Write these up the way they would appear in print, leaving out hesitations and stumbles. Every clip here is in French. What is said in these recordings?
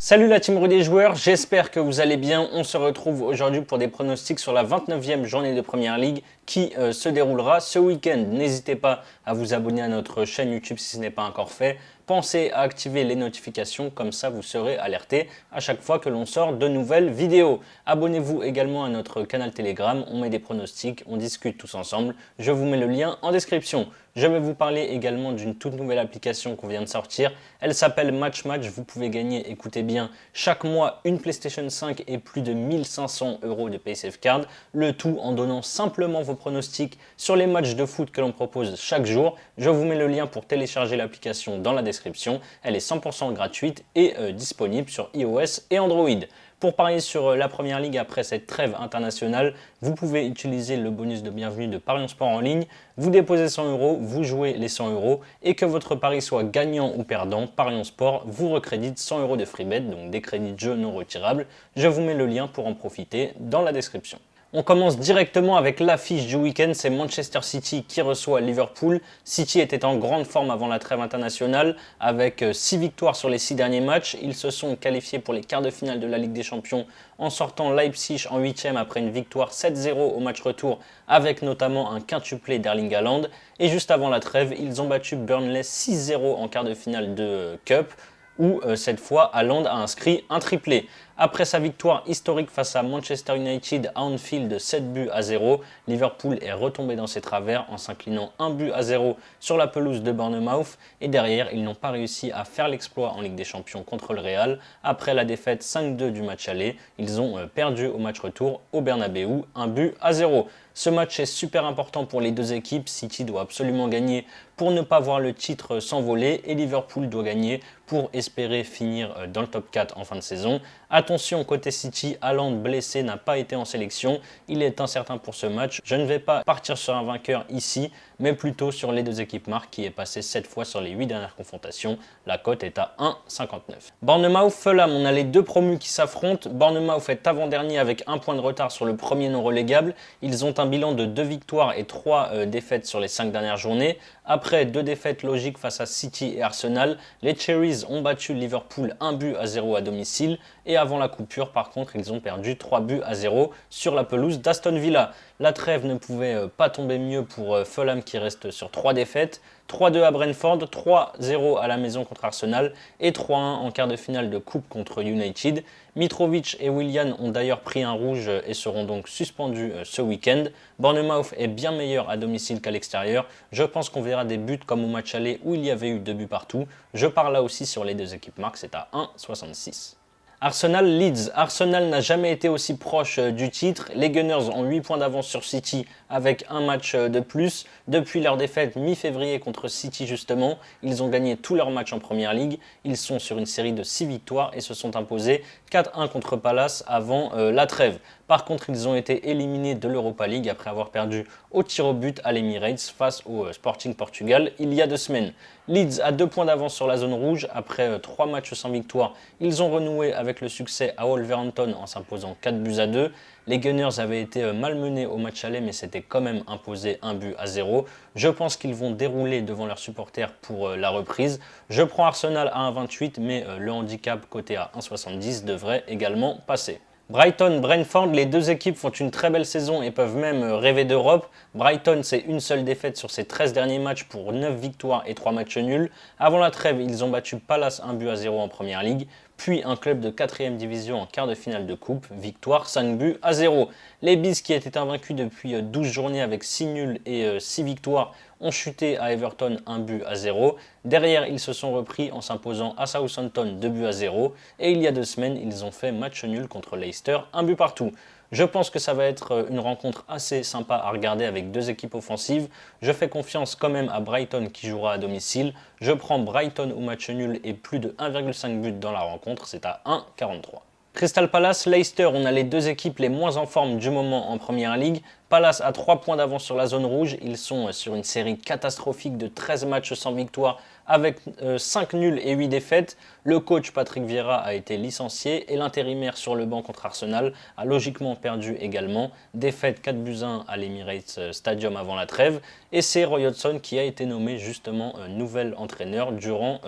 Salut la team Rue des joueurs, j'espère que vous allez bien. On se retrouve aujourd'hui pour des pronostics sur la 29e journée de Première Ligue qui se déroulera ce week-end. N'hésitez pas à vous abonner à notre chaîne YouTube si ce n'est pas encore fait. Pensez à activer les notifications, comme ça vous serez alerté à chaque fois que l'on sort de nouvelles vidéos. Abonnez-vous également à notre canal Telegram, on met des pronostics, on discute tous ensemble. Je vous mets le lien en description. Je vais vous parler également d'une toute nouvelle application qu'on vient de sortir. Elle s'appelle Match Match. Vous pouvez gagner, écoutez bien, chaque mois une PlayStation 5 et plus de 1500 € de PaySafe Card. Le tout en donnant simplement vos pronostics sur les matchs de foot que l'on propose chaque jour. Je vous mets le lien pour télécharger l'application dans la description. Elle est 100% gratuite et disponible sur iOS et Android. Pour parier sur la Première Ligue après cette trêve internationale, vous pouvez utiliser le bonus de bienvenue de Parions Sport en ligne. Vous déposez 100 €, vous jouez les 100 € et que votre pari soit gagnant ou perdant, Parions Sport vous recrédite 100 € de free bet, donc des crédits de jeu non retirables. Je vous mets le lien pour en profiter dans la description. On commence directement avec l'affiche du week-end, c'est Manchester City qui reçoit Liverpool. City était en grande forme avant la trêve internationale avec 6 victoires sur les 6 derniers matchs. Ils se sont qualifiés pour les quarts de finale de la Ligue des Champions en sortant Leipzig en 8e après une victoire 7-0 au match retour avec notamment un quintuplé d'Erling Haaland. Et juste avant la trêve, ils ont battu Burnley 6-0 en quart de finale de Cup où cette fois Haaland a inscrit un triplé. Après sa victoire historique face à Manchester United à Anfield de 7-0, Liverpool est retombé dans ses travers en s'inclinant 1-0 sur la pelouse de Bournemouth et derrière ils n'ont pas réussi à faire l'exploit en Ligue des Champions contre le Real. Après la défaite 5-2 du match aller, ils ont perdu au match retour au Bernabeu 1-0. Ce match est super important pour les deux équipes, City doit absolument gagner pour ne pas voir le titre s'envoler et Liverpool doit gagner pour espérer finir dans le top 4 en fin de saison. Attention, côté City, Haaland blessé n'a pas été en sélection, il est incertain pour ce match. Je ne vais pas partir sur un vainqueur ici, mais plutôt sur les deux équipes marques qui est passé 7 fois sur les 8 dernières confrontations. La cote est à 1,59. Bournemouth, Fulham, on a les deux promus qui s'affrontent. Bournemouth est avant-dernier avec un point de retard sur le premier non relégable. Ils ont un bilan de 2 victoires et 3 défaites sur les 5 dernières journées. Après 2 défaites logiques face à City et Arsenal, les Cherries ont battu Liverpool 1-0 à domicile. Et avant la coupure, par contre, ils ont perdu 3-0 sur la pelouse d'Aston Villa. La trêve ne pouvait pas tomber mieux pour Fulham qui reste sur 3 défaites. 3-2 à Brentford, 3-0 à la maison contre Arsenal et 3-1 en quart de finale de coupe contre United. Mitrovic et Willian ont d'ailleurs pris un rouge et seront donc suspendus ce week-end. Bournemouth est bien meilleur à domicile qu'à l'extérieur. Je pense qu'on verra des buts comme au match aller où il y avait eu 2 buts partout. Je pars là aussi sur les deux équipes marques, c'est à 1,66. Arsenal-Leeds. Arsenal n'a jamais été aussi proche du titre. Les Gunners ont 8 points d'avance sur City avec un match de plus. Depuis leur défaite mi-février contre City justement, ils ont gagné tous leurs matchs en Première Ligue. Ils sont sur une série de 6 victoires et se sont imposés 4-1 contre Palace avant la trêve. Par contre, ils ont été éliminés de l'Europa League après avoir perdu au tir au but à l'Emirates face au Sporting Portugal il y a 2 semaines. Leeds a 2 points d'avance sur la zone rouge. Après 3 matchs sans victoire, ils ont renoué avec le succès à Wolverhampton en s'imposant 4-2. Les Gunners avaient été malmenés au match aller mais s'étaient quand même imposés 1-0. Je pense qu'ils vont dérouler devant leurs supporters pour la reprise. Je prends Arsenal à 1,28 mais le handicap coté à 1,70 devrait également passer. Brighton-Brentford, les deux équipes font une très belle saison et peuvent même rêver d'Europe. Brighton, c'est une seule défaite sur ses 13 derniers matchs pour 9 victoires et 3 matchs nuls. Avant la trêve, ils ont battu Palace 1-0 en Première Ligue, puis un club de 4e division en quart de finale de coupe, victoire 5-0. Les Bees qui étaient invaincus depuis 12 journées avec 6 nuls et 6 victoires ont chuté à Everton 1-0. Derrière, ils se sont repris en s'imposant à Southampton 2-0. Et il y a 2 semaines, ils ont fait match nul contre Leicester, 1 but partout. Je pense que ça va être une rencontre assez sympa à regarder avec 2 équipes offensives. Je fais confiance quand même à Brighton qui jouera à domicile. Je prends Brighton au match nul et plus de 1,5 but dans la rencontre, c'est à 1,43. Crystal Palace, Leicester, on a les deux équipes les moins en forme du moment en Première Ligue. Palace a 3 points d'avance sur la zone rouge. Ils sont sur une série catastrophique de 13 matchs sans victoire avec 5 nuls et 8 défaites. Le coach Patrick Vieira a été licencié et l'intérimaire sur le banc contre Arsenal a logiquement perdu également. Défaite 4-1 à l'Emirates Stadium avant la trêve. Et c'est Roy Hodgson qui a été nommé justement nouvel entraîneur durant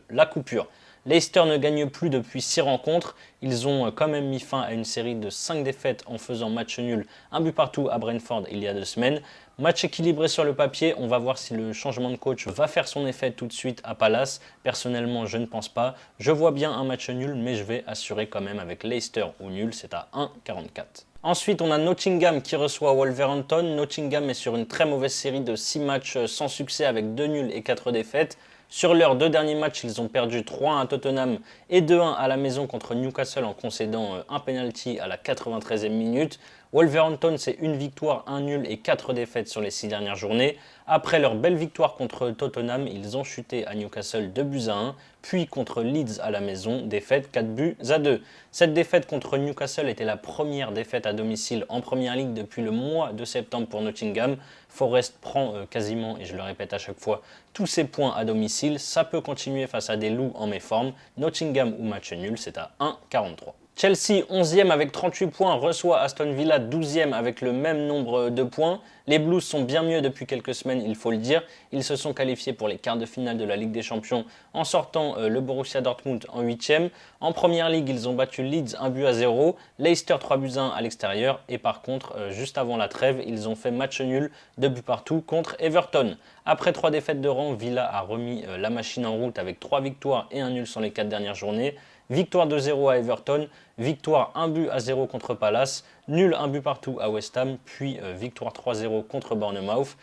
la coupure. Leicester ne gagne plus depuis 6 rencontres. Ils ont quand même mis fin à une série de 5 défaites en faisant match nul, un but partout à Brentford il y a 2 semaines. Match équilibré sur le papier, on va voir si le changement de coach va faire son effet tout de suite à Palace. Personnellement, je ne pense pas. Je vois bien un match nul, mais je vais assurer quand même avec Leicester ou nul, c'est à 1,44. Ensuite, on a Nottingham qui reçoit Wolverhampton. Nottingham est sur une très mauvaise série de 6 matchs sans succès avec 2 nuls et 4 défaites. Sur leurs 2 derniers matchs, ils ont perdu 3-1 à Tottenham et 2-1 à la maison contre Newcastle en concédant un penalty à la 93e minute. Wolverhampton, c'est une victoire, un nul et 4 défaites sur les 6 dernières journées. Après leur belle victoire contre Tottenham, ils ont chuté à Newcastle 2-1, puis contre Leeds à la maison, défaite 4-2. Cette défaite contre Newcastle était la première défaite à domicile en Première Ligue depuis le mois de septembre pour Nottingham. Forest prend quasiment, et je le répète à chaque fois, tous ses points à domicile. Ça peut continuer face à des loups en méforme. Nottingham ou match nul, c'est à 1,43. Chelsea, 11e avec 38 points, reçoit Aston Villa, 12e avec le même nombre de points. Les Blues sont bien mieux depuis quelques semaines, il faut le dire. Ils se sont qualifiés pour les quarts de finale de la Ligue des Champions en sortant le Borussia Dortmund en 8e. En Première Ligue, ils ont battu Leeds 1-0, Leicester 3-1 à l'extérieur. Et par contre, juste avant la trêve, ils ont fait match nul, 2 buts partout contre Everton. Après 3 défaites de rang, Villa a remis la machine en route avec 3 victoires et un nul sur les 4 dernières journées. Victoire 2-0 à Everton, victoire 1-0 contre Palace, nul 1 but partout à West Ham, puis victoire 3-0 contre Bournemouth.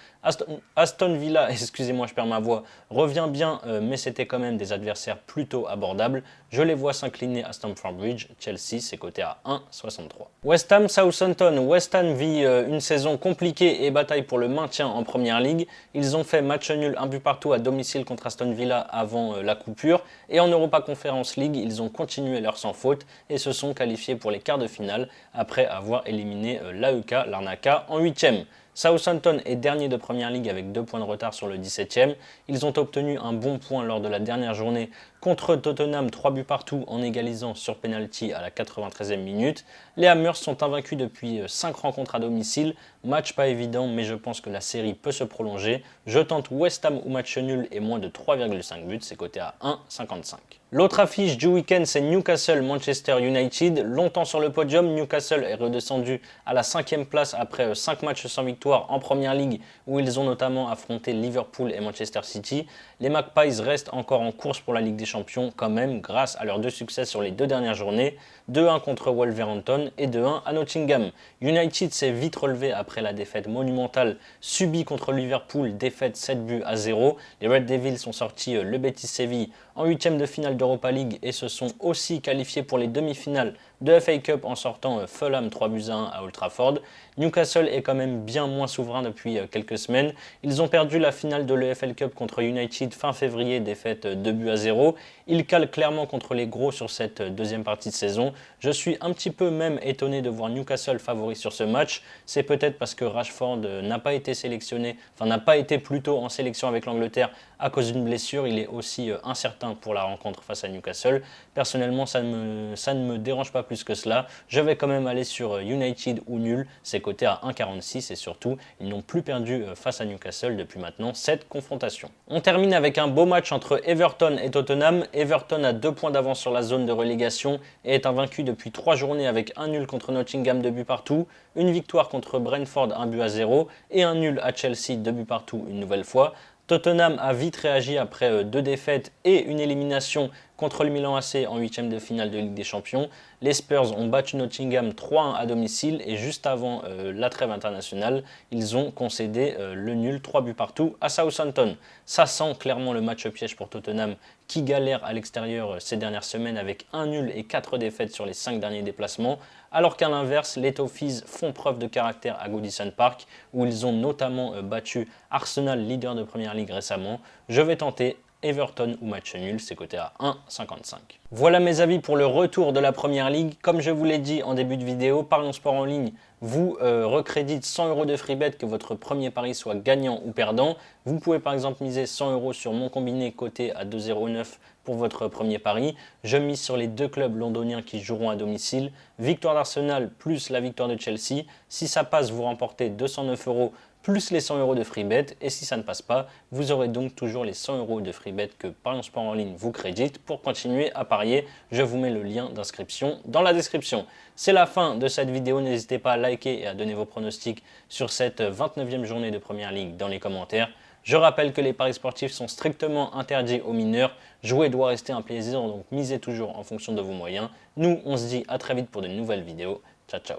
Aston Villa, excusez-moi je perds ma voix, revient bien mais c'était quand même des adversaires plutôt abordables. Je les vois s'incliner à Stamford Bridge, Chelsea c'est coté à 1,63. West Ham Southampton, West Ham vit une saison compliquée et bataille pour le maintien en Première Ligue. Ils ont fait match nul 1 but partout à domicile contre Aston Villa avant la coupure et en Europa Conference League ils ont continué leur sans faute et se sont qualifiés pour les quarts de finale après avoir éliminé l'AEK Larnaca en 8e. Southampton est dernier de Première Ligue avec 2 points de retard sur le 17e. Ils ont obtenu un bon point lors de la dernière journée contre Tottenham, 3 buts partout en égalisant sur penalty à la 93e minute. Les Hammers sont invaincus depuis 5 rencontres à domicile. Match pas évident, mais je pense que la série peut se prolonger. Je tente West Ham ou match nul et moins de 3,5 buts, c'est coté à 1,55. L'autre affiche du week-end, c'est Newcastle-Manchester United. Longtemps sur le podium, Newcastle est redescendu à la 5e place après 5 matchs sans victoire en Première Ligue, où ils ont notamment affronté Liverpool et Manchester City. Les Magpies restent encore en course pour la Ligue des Champions quand même, grâce à leurs 2 succès sur les 2 dernières journées, 2-1 contre Wolverhampton et 2-1 à Nottingham. United s'est vite relevé après la défaite monumentale subie contre Liverpool, défaite 7-0. Les Red Devils sont sortis le Betis Séville en 8e de finale d'Europa League et se sont aussi qualifiés pour les demi-finales de FA Cup en sortant Fulham 3-1 à Old Trafford. Newcastle est quand même bien moins souverain depuis quelques semaines. Ils ont perdu la finale de l'EFL Cup contre United fin février, défaite 2-0. Ils calent clairement contre les gros sur cette deuxième partie de saison. Je suis un petit peu même étonné de voir Newcastle favori sur ce match. C'est peut-être parce que Rashford n'a pas été sélectionné, n'a pas été plutôt en sélection avec l'Angleterre à cause d'une blessure. Il est aussi incertain pour la rencontre face à Newcastle. Personnellement, ça ne me dérange pas plus que cela. Je vais quand même aller sur United ou nul. C'est coté à 1,46 et surtout, ils n'ont plus perdu face à Newcastle depuis maintenant 7 confrontations. On termine avec un beau match entre Everton et Tottenham. Everton a 2 points d'avance sur la zone de relégation et est invaincu depuis 3 journées avec un nul contre Nottingham 2 buts partout, une victoire contre Brentford 1-0 et un nul à Chelsea 2 buts partout une nouvelle fois. Tottenham a vite réagi après 2 défaites et une élimination contre le Milan AC en 8e de finale de Ligue des Champions. Les Spurs ont battu Nottingham 3-1 à domicile et juste avant la trêve internationale, ils ont concédé le nul 3 buts partout à Southampton. Ça sent clairement le match piège pour Tottenham qui galère à l'extérieur ces dernières semaines avec un nul et 4 défaites sur les 5 derniers déplacements, alors qu'à l'inverse, les Toffees font preuve de caractère à Goodison Park où ils ont notamment battu Arsenal, leader de Première Ligue récemment. Je vais tenter Everton ou match nul, c'est coté à 1,55. Voilà mes avis pour le retour de la Première Ligue. Comme je vous l'ai dit en début de vidéo, Parions Sport en ligne vous recrédite 100 € de free bet, que votre premier pari soit gagnant ou perdant. Vous pouvez par exemple miser 100 € sur mon combiné coté à 2,09 pour votre premier pari. Je mise sur les deux clubs londoniens qui joueront à domicile. Victoire d'Arsenal plus la victoire de Chelsea. Si ça passe, vous remportez 209 € plus les 100 € de free bet, et si ça ne passe pas, vous aurez donc toujours les 100 € de free bet que Parions Sport en ligne vous crédite. Pour continuer à parier, je vous mets le lien d'inscription dans la description. C'est la fin de cette vidéo, n'hésitez pas à liker et à donner vos pronostics sur cette 29e journée de Première Ligue dans les commentaires. Je rappelle que les paris sportifs sont strictement interdits aux mineurs. Jouer doit rester un plaisir, donc misez toujours en fonction de vos moyens. Nous, on se dit à très vite pour de nouvelles vidéos. Ciao, ciao.